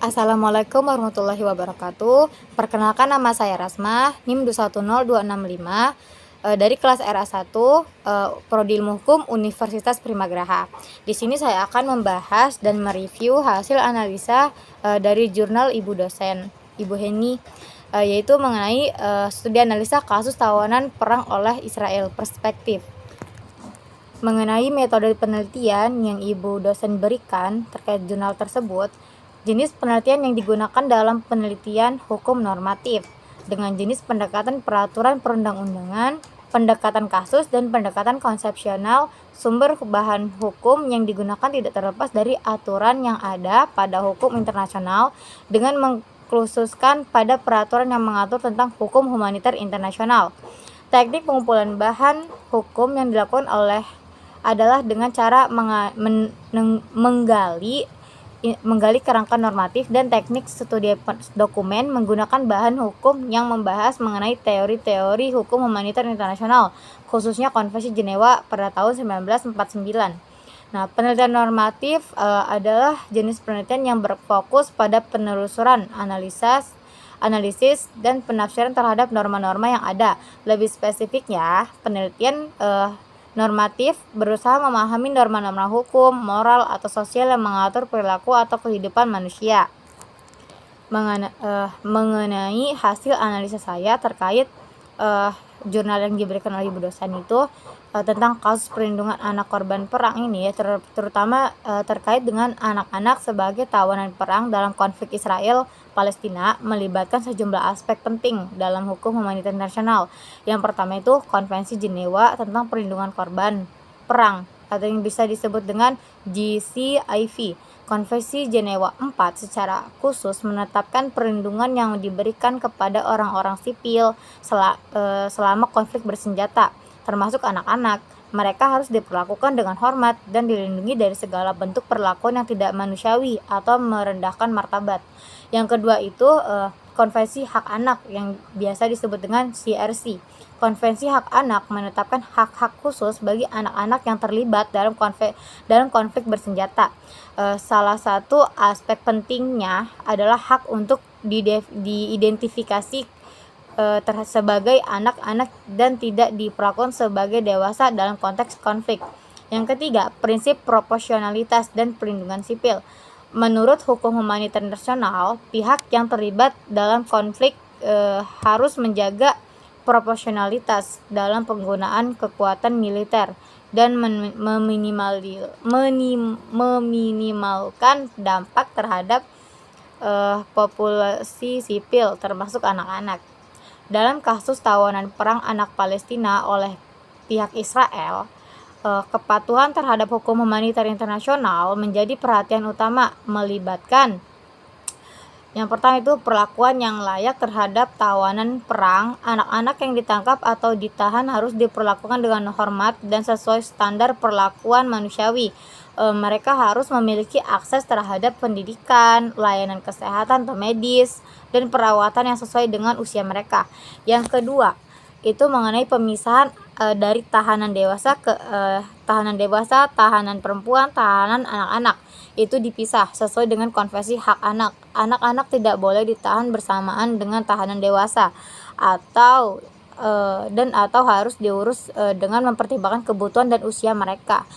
Assalamualaikum warahmatullahi wabarakatuh. Perkenalkan, nama saya Rasmah, NIM 210265, dari kelas RA1, Prodi Ilmu Hukum Universitas Primagraha. Di sini saya akan membahas dan mereview hasil analisa dari jurnal Ibu dosen, Ibu Heni, yaitu mengenai studi analisa kasus tawanan perang oleh Israel, perspektif. Mengenai metode penelitian yang Ibu dosen berikan terkait jurnal tersebut, jenis penelitian yang digunakan dalam penelitian hukum normatif dengan jenis pendekatan peraturan perundang-undangan, pendekatan kasus, dan pendekatan konsepsional. Sumber bahan hukum yang digunakan tidak terlepas dari aturan yang ada pada hukum internasional dengan mengkhususkan pada peraturan yang mengatur tentang hukum humaniter internasional. Teknik pengumpulan bahan hukum yang dilakukan adalah dengan cara menggali kerangka normatif dan teknik studi dokumen menggunakan bahan hukum yang membahas mengenai teori-teori hukum humaniter internasional, khususnya Konvensi Jenewa pada tahun 1949. Nah, penelitian normatif adalah jenis penelitian yang berfokus pada penelusuran, analisis, dan penafsiran terhadap norma-norma yang ada. Lebih spesifiknya, penelitian normatif berusaha memahami norma-norma hukum, moral, atau sosial yang mengatur perilaku atau kehidupan manusia. Mengenai hasil analisa saya terkait jurnal yang diberikan oleh Ibu dosen itu tentang kasus perlindungan anak korban perang ini, terutama terkait dengan anak-anak sebagai tawanan perang dalam konflik Israel-Palestina, melibatkan sejumlah aspek penting dalam hukum humaniter internasional. Yang pertama itu Konvensi Jenewa tentang perlindungan korban perang, atau yang bisa disebut dengan GCIV. Konvensi Jenewa 4 secara khusus menetapkan perlindungan yang diberikan kepada orang-orang sipil selama konflik bersenjata, termasuk anak-anak. Mereka harus diperlakukan dengan hormat dan dilindungi dari segala bentuk perlakuan yang tidak manusiawi atau merendahkan martabat. Yang kedua itu Konvensi Hak Anak yang biasa disebut dengan CRC. Konvensi Hak Anak menetapkan hak-hak khusus bagi anak-anak yang terlibat dalam konflik bersenjata. Salah satu aspek pentingnya adalah hak untuk diidentifikasi sebagai anak-anak dan tidak diperlakukan sebagai dewasa dalam konteks konflik. Yang ketiga, prinsip proporsionalitas dan perlindungan sipil. Menurut hukum humaniter internasional, pihak yang terlibat dalam konflik harus menjaga proporsionalitas dalam penggunaan kekuatan militer dan meminimalkan dampak terhadap populasi sipil termasuk anak-anak. Dalam kasus tawanan perang anak Palestina oleh pihak Israel, kepatuhan terhadap hukum humaniter internasional menjadi perhatian utama, melibatkan yang pertama itu perlakuan yang layak terhadap tawanan perang. Anak-anak yang ditangkap atau ditahan harus diperlakukan dengan hormat dan sesuai standar perlakuan manusiawi. Mereka harus memiliki akses terhadap pendidikan, layanan kesehatan atau medis, dan perawatan yang sesuai dengan usia mereka. Yang kedua itu mengenai pemisahan dari tahanan dewasa, tahanan perempuan, tahanan anak-anak. Itu dipisah sesuai dengan Konvensi Hak Anak. Anak-anak tidak boleh ditahan bersamaan dengan tahanan dewasa atau harus diurus dengan mempertimbangkan kebutuhan dan usia mereka.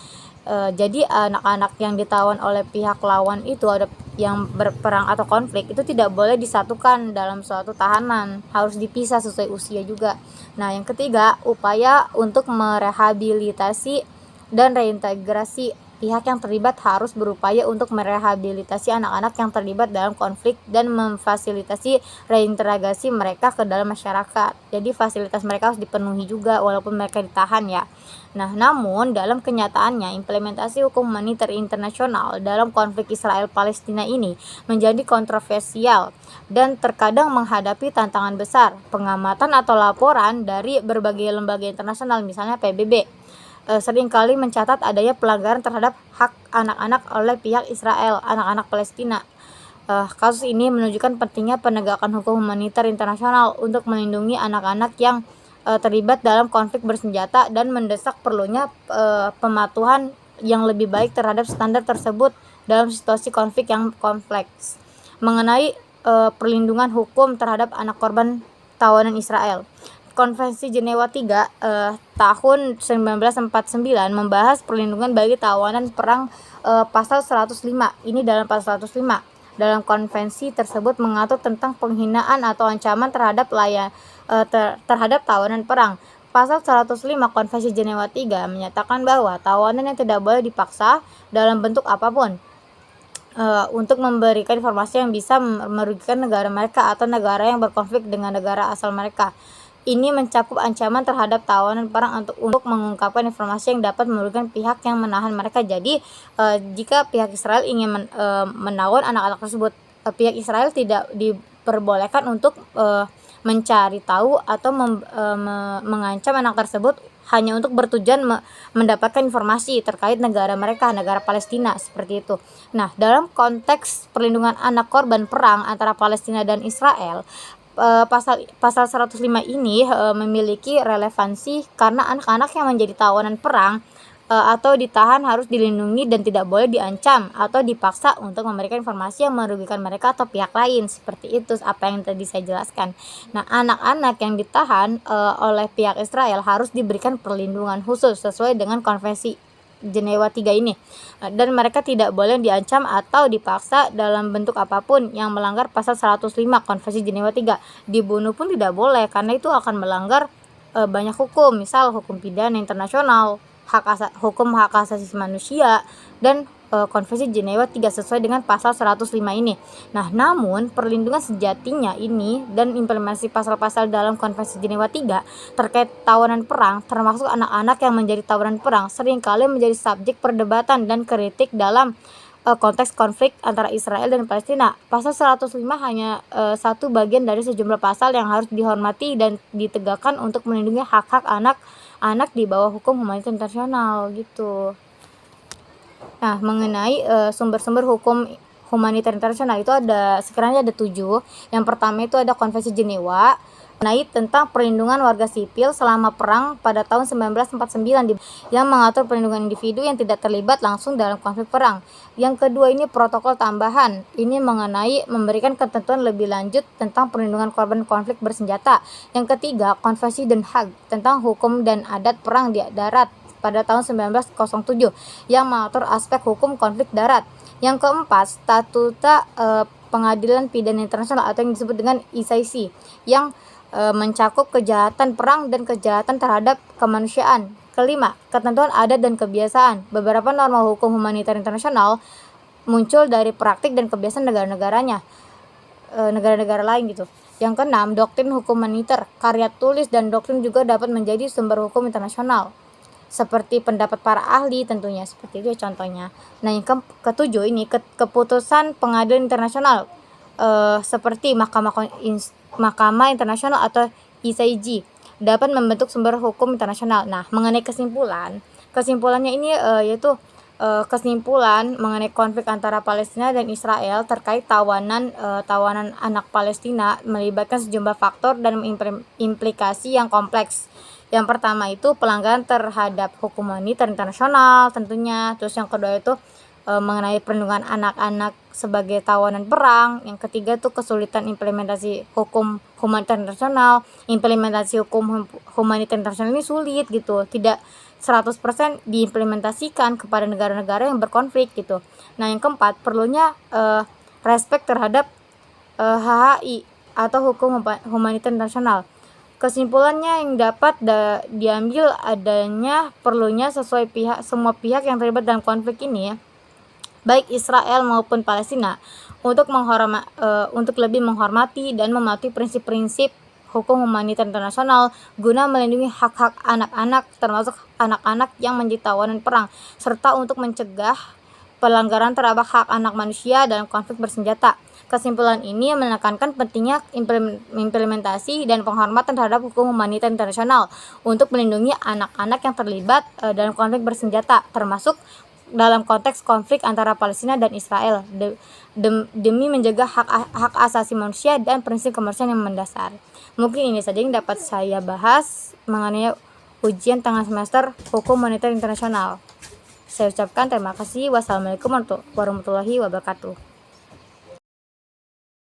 Jadi anak-anak yang ditawan oleh pihak lawan itu ada yang berperang atau konflik itu tidak boleh disatukan dalam suatu tahanan, harus dipisah sesuai usia juga. Nah, yang ketiga, upaya untuk merehabilitasi dan reintegrasi. Pihak yang terlibat harus berupaya untuk merehabilitasi anak-anak yang terlibat dalam konflik dan memfasilitasi reintegrasi mereka ke dalam masyarakat. Jadi fasilitas mereka harus dipenuhi juga walaupun mereka ditahan ya. Nah, namun dalam kenyataannya implementasi hukum humaniter internasional dalam konflik Israel-Palestina ini menjadi kontroversial dan terkadang menghadapi tantangan besar. Pengamatan atau laporan dari berbagai lembaga internasional, misalnya PBB, seringkali mencatat adanya pelanggaran terhadap hak anak-anak oleh pihak Israel, anak-anak Palestina. Kasus ini menunjukkan pentingnya penegakan hukum humaniter internasional untuk melindungi anak-anak yang terlibat dalam konflik bersenjata dan mendesak perlunya pematuhan yang lebih baik terhadap standar tersebut dalam situasi konflik yang kompleks. mengenai perlindungan hukum terhadap anak korban tawanan Israel. Konvensi Jenewa III tahun 1949 membahas perlindungan bagi tawanan perang pasal 105. Ini dalam pasal 105. Dalam konvensi tersebut mengatur tentang penghinaan atau ancaman terhadap terhadap tawanan perang. Pasal 105 Konvensi Jenewa III menyatakan bahwa tawanan yang tidak boleh dipaksa dalam bentuk apapun untuk memberikan informasi yang bisa merugikan negara mereka atau negara yang berkonflik dengan negara asal mereka. Ini mencakup ancaman terhadap tawanan perang untuk mengungkapkan informasi yang dapat merugikan pihak yang menahan mereka. Jadi jika pihak Israel ingin menawan anak-anak tersebut, pihak Israel tidak diperbolehkan untuk mencari tahu atau mengancam anak tersebut hanya untuk bertujuan mendapatkan informasi terkait negara mereka, negara Palestina, seperti itu. Nah, dalam konteks perlindungan anak korban perang antara Palestina dan Israel, pasal 105 ini memiliki relevansi karena anak-anak yang menjadi tawanan perang atau ditahan harus dilindungi dan tidak boleh diancam atau dipaksa untuk memberikan informasi yang merugikan mereka atau pihak lain. Seperti itu apa yang tadi saya jelaskan. Nah, anak-anak yang ditahan oleh pihak Israel harus diberikan perlindungan khusus sesuai dengan Konvensi Jenewa III ini, dan mereka tidak boleh diancam atau dipaksa dalam bentuk apapun yang melanggar pasal 105 Konvensi Jenewa III. Dibunuh pun tidak boleh karena itu akan melanggar banyak hukum, misal hukum pidana internasional, hukum hak asasi manusia, dan Konvensi Jenewa III sesuai dengan pasal 105 ini. Nah, namun perlindungan sejatinya ini dan implementasi pasal-pasal dalam Konvensi Jenewa III terkait tawanan perang, termasuk anak-anak yang menjadi tawanan perang, seringkali menjadi subjek perdebatan dan kritik dalam konteks konflik antara Israel dan Palestina. Pasal 105 hanya satu bagian dari sejumlah pasal yang harus dihormati dan ditegakkan untuk melindungi hak-hak anak di bawah hukum humanitar internasional gitu. Nah, mengenai sumber-sumber hukum humanitar internasional itu sekiranya ada 7. Yang pertama itu ada Konvensi Jenewa mengenai tentang perlindungan warga sipil selama perang pada tahun 1949 yang mengatur perlindungan individu yang tidak terlibat langsung dalam konflik perang. Yang kedua ini protokol tambahan. Ini mengenai memberikan ketentuan lebih lanjut tentang perlindungan korban konflik bersenjata. Yang ketiga, Konvensi Den Haag tentang hukum dan adat perang di darat pada tahun 1907 yang mengatur aspek hukum konflik darat. Yang keempat, Statuta Pengadilan Pidana Internasional atau yang disebut dengan ICC yang mencakup kejahatan perang dan kejahatan terhadap kemanusiaan. Kelima, ketentuan adat dan kebiasaan. Beberapa norma hukum humanitar internasional muncul dari praktik dan kebiasaan negara-negaranya, negara-negara lain gitu. Yang keenam, doktrin hukum humanitar. Karya tulis dan doktrin juga dapat menjadi sumber hukum internasional, seperti pendapat para ahli tentunya, seperti itu contohnya. Nah, yang ketujuh ini keputusan pengadilan internasional seperti Mahkamah Internasional atau ICJ dapat membentuk sumber hukum internasional. Nah, mengenai kesimpulannya ini yaitu kesimpulan mengenai konflik antara Palestina dan Israel terkait tawanan anak Palestina melibatkan sejumlah faktor dan implikasi yang kompleks. Yang pertama itu pelanggaran terhadap hukum humanitar internasional tentunya. Terus yang kedua itu mengenai perlindungan anak-anak sebagai tawanan perang. Yang ketiga itu kesulitan implementasi hukum humanitar internasional. Implementasi hukum humanitar internasional ini sulit gitu, tidak 100% diimplementasikan kepada negara-negara yang berkonflik gitu. Nah, yang keempat perlunya respek terhadap HHI atau hukum humanitar internasional. Kesimpulannya yang dapat diambil adanya perlunya semua pihak yang terlibat dalam konflik ini ya, baik Israel maupun Palestina, untuk lebih menghormati dan mematuhi prinsip-prinsip hukum humanitar internasional guna melindungi hak-hak anak-anak, termasuk anak-anak yang menjadi tawanan perang, serta untuk mencegah pelanggaran terhadap hak anak manusia dalam konflik bersenjata. Kesimpulan ini menekankan pentingnya implementasi dan penghormatan terhadap hukum humanitar internasional untuk melindungi anak-anak yang terlibat dalam konflik bersenjata, termasuk dalam konteks konflik antara Palestina dan Israel, demi menjaga hak asasi manusia dan prinsip kemanusiaan yang mendasar. Mungkin ini saja yang dapat saya bahas mengenai ujian tengah semester Hukum Humanitar Internasional. Saya ucapkan terima kasih. Wassalamualaikum warahmatullahi wabarakatuh.